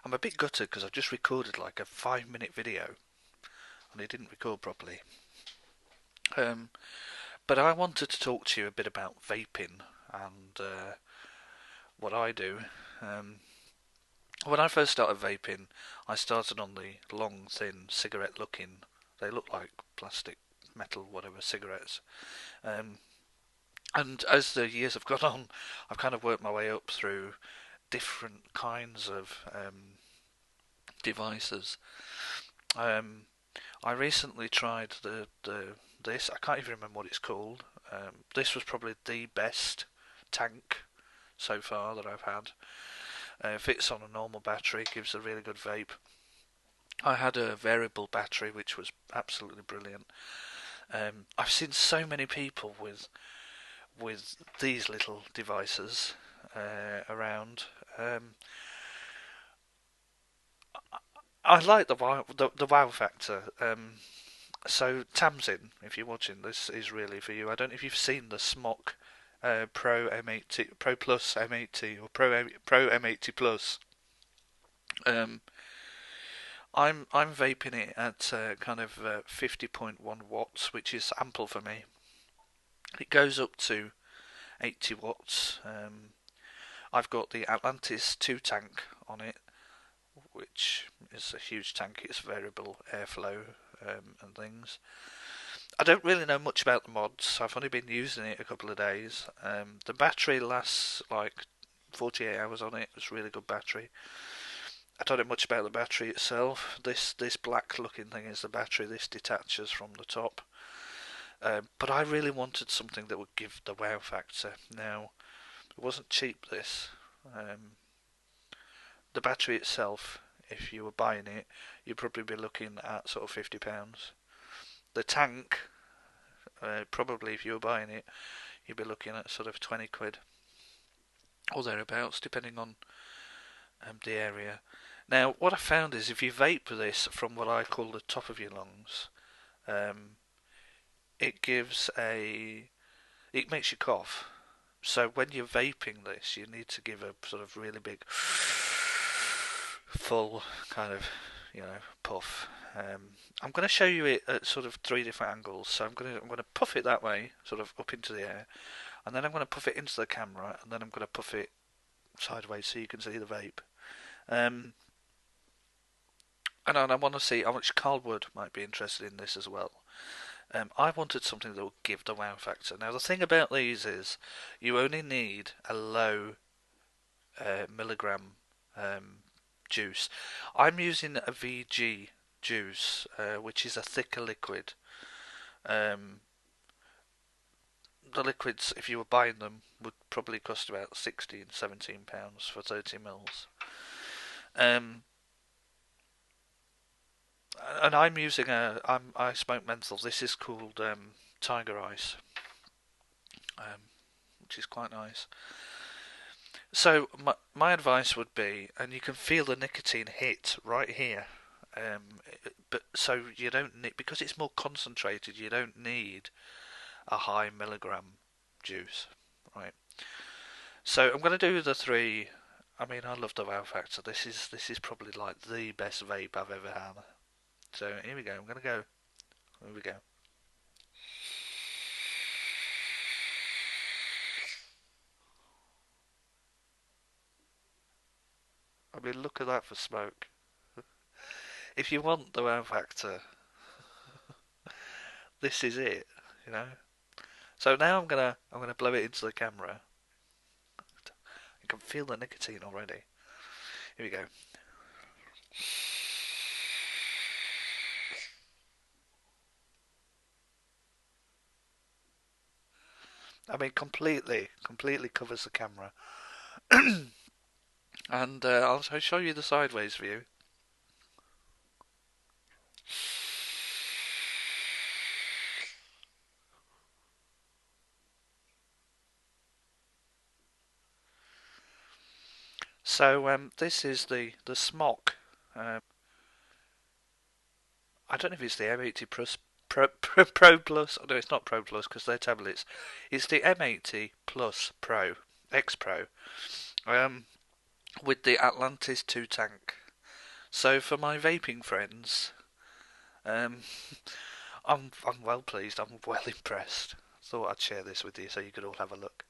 I'm a bit gutted because I've just recorded like a 5 minute video and it didn't record properly. Um, but I wanted to talk to you a bit about vaping and what I do. Um, when I first started vaping, I started on the long, thin, cigarette-looking. They look like plastic, metal, whatever cigarettes. Um, and as the years have gone on, I've kind of worked my way up through different kinds of devices. Um, I recently tried this. I can't even remember what it's called. This was probably the best tank so far that I've had. Fits on a normal battery, gives a really good vape. I had a variable battery which was absolutely brilliant. I've seen so many people with these little devices around. I like the wow factor. So Tamsin, if you're watching, this is really for you. I don't know if you've seen the Smok Pro M80, Pro Plus M80, or Pro M80 Plus. Um, I'm vaping it at kind of 50.1 watts, which is ample for me. It goes up to 80 watts. I've got the Atlantis 2 tank on it, which is a huge tank. It's variable airflow and things. I don't really know much about the mods. I've only been using it a couple of days. The battery lasts like 48 hours on it. It's a really good battery. I don't know much about the battery itself. This black looking thing is the battery. This detaches from the top. But I really wanted something that would give the wow factor. Now, it wasn't cheap, this. The battery itself, if you were buying it, you'd probably be looking at sort of £50. The tank, probably if you were buying it, you'd be looking at sort of 20 quid or thereabouts, depending on the area. Now, what I found is if you vape this from what I call the top of your lungs, it makes you cough. So when you're vaping this, you need to give a sort of really big, full kind of, puff. I'm going to show you it at sort of three different angles. So I'm going to puff it that way, sort of up into the air, and then I'm going to puff it into the camera, and then I'm going to puff it sideways so you can see the vape. And I want to see how much Carl Wood might be interested in this as well. I wanted something that would give the wow factor. Now the thing about these is you only need a low milligram juice. I'm using a VG juice, which is a thicker liquid. The liquids, if you were buying them, would probably cost about £16, £17 for 30 mils. And I'm using I smoke menthol. This is called Tiger Ice, which is quite nice. So my advice would be, and you can feel the nicotine hit right here, but so you don't need, because it's more concentrated, you don't need a high milligram juice, right? So I'm going to do the three. I mean, I love the wow factor. This is probably like the best vape I've ever had. So here we go. I'm going to go. Here we go. I mean, look at that for smoke. If you want the wow factor, this is it. You know. So now I'm gonna blow it into the camera. You can feel the nicotine already. Here we go. I mean, completely covers the camera. And I'll show you the sideways view. So this is the Smok. I don't know if it's the M80 Plus Pro Plus. Oh, no, it's not Pro Plus because they're tablets. It's the M80 Plus Pro X Pro with the Atlantis 2 tank. So for my vaping friends, um, I'm well pleased. I'm well impressed. Thought I'd share this with you so you could all have a look.